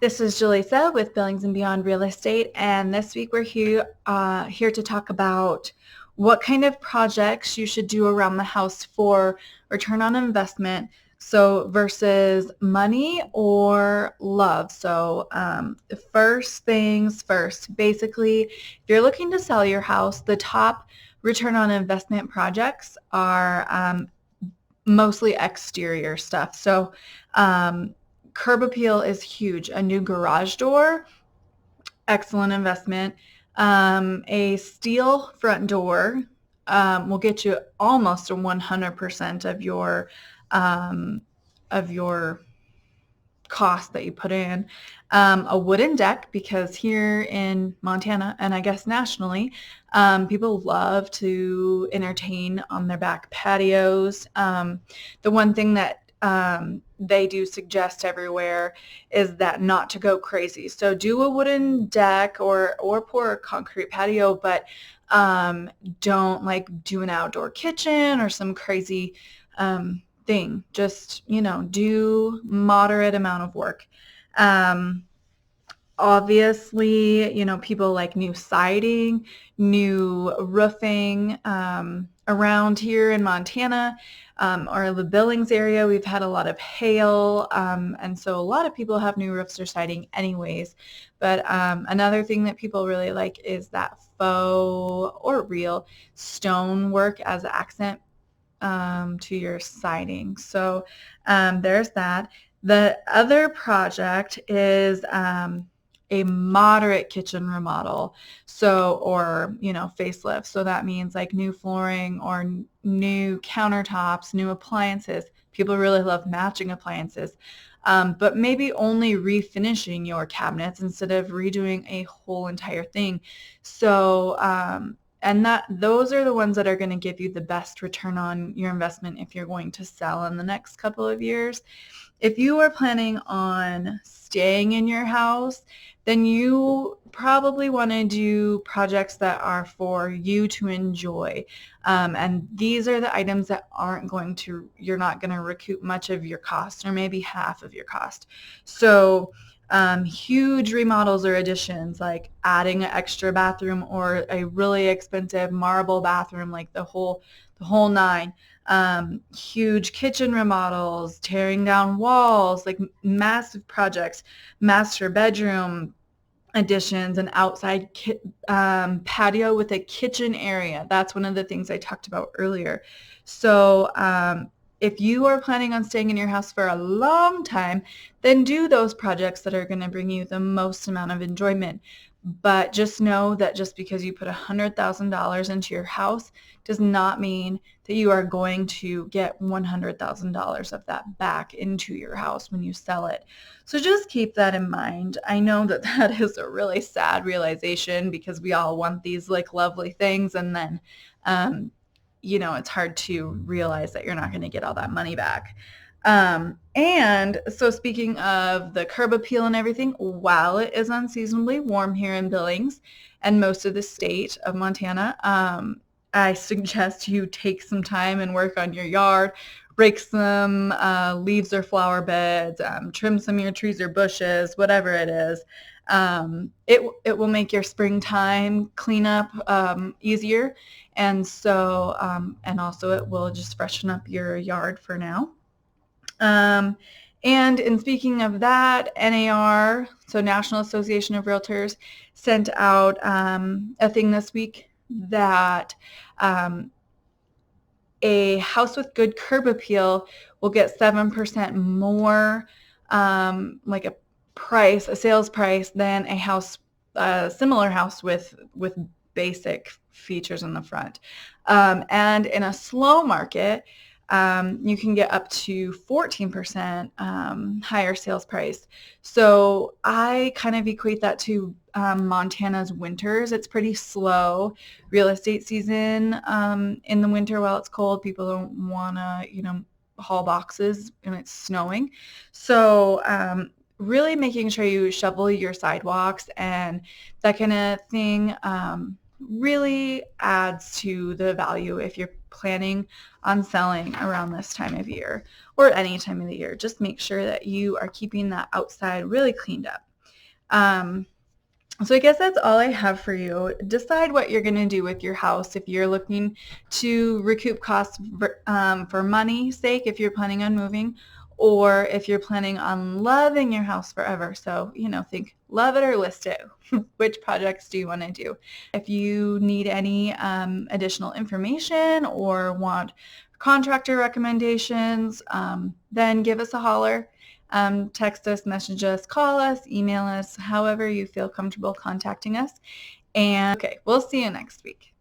This is Jaleesa with Billings and Beyond Real Estate, and this week we're here to talk about what kind of projects you should do around the house for return on investment. So versus money or love. First things first. Basically, if you're looking to sell your house, the top return on investment projects are mostly exterior stuff. Curb appeal is huge. A new garage door, excellent investment. A steel front door will get you almost 100% of your cost that you put in. A wooden deck, because here in Montana, and I guess nationally, people love to entertain on their back patios. The one thing that they do suggest everywhere is that not to go crazy. So do a wooden deck or pour a concrete patio, but don't do an outdoor kitchen or some crazy thing. Just, do moderate amount of work. Obviously, people like new siding, new roofing. Around here in Montana or the Billings area, we've had a lot of hail, and so a lot of people have new roofs or siding anyways. But another thing that people really like is that faux or real stone work as accent to your siding. So there's that. The other project is a moderate kitchen remodel, or facelift. So that means like new flooring or new countertops, new appliances. People really love matching appliances, but maybe only refinishing your cabinets instead of redoing a whole entire thing. So those are the ones that are going to give you the best return on your investment if you're going to sell in the next couple of years. If you are planning on staying in your house, then you probably want to do projects that are for you to enjoy. And these are the items that you're not going to recoup much of your cost, or maybe half of your cost. So huge remodels or additions, like adding an extra bathroom or a really expensive marble bathroom, like the whole nine. Huge kitchen remodels, tearing down walls, like massive projects, master bedroom additions, an outside patio with a kitchen area. That's one of the things I talked about earlier. So if you are planning on staying in your house for a long time, then do those projects that are going to bring you the most amount of enjoyment. But just know that just because you put $100,000 into your house does not mean that you are going to get $100,000 of that back into your house when you sell it. So just keep that in mind. I know that that is a really sad realization, because we all want these like lovely things, and then it's hard to realize that you're not going to get all that money back. And so speaking of the curb appeal and everything, while it is unseasonably warm here in Billings and most of the state of Montana, I suggest you take some time and work on your yard, rake some leaves or flower beds, trim some of your trees or bushes, whatever it is. It will make your springtime cleanup easier, and also it will just freshen up your yard for now. And in speaking of that, NAR, so National Association of Realtors, sent out a thing this week that a house with good curb appeal will get 7% more, like a sales price, than a similar house with basic features in the front. And in a slow market, you can get up to 14% higher sales price. So I kind of equate that to Montana's winters. It's pretty slow real estate season in the winter. While it's cold, people don't want to, haul boxes and it's snowing. So really making sure you shovel your sidewalks and that kind of thing really adds to the value if you're planning on selling around this time of year or any time of the year. Just make sure that you are keeping that outside really cleaned up. So I guess that's all I have for you. Decide what you're going to do with your house. If you're looking to recoup costs for money's sake, if you're planning on moving, or if you're planning on loving your house forever. So, think love it or list it. Which projects do you want to do? If you need any additional information or want contractor recommendations, then give us a holler. Text us, message us, call us, email us, however you feel comfortable contacting us. And okay, we'll see you next week.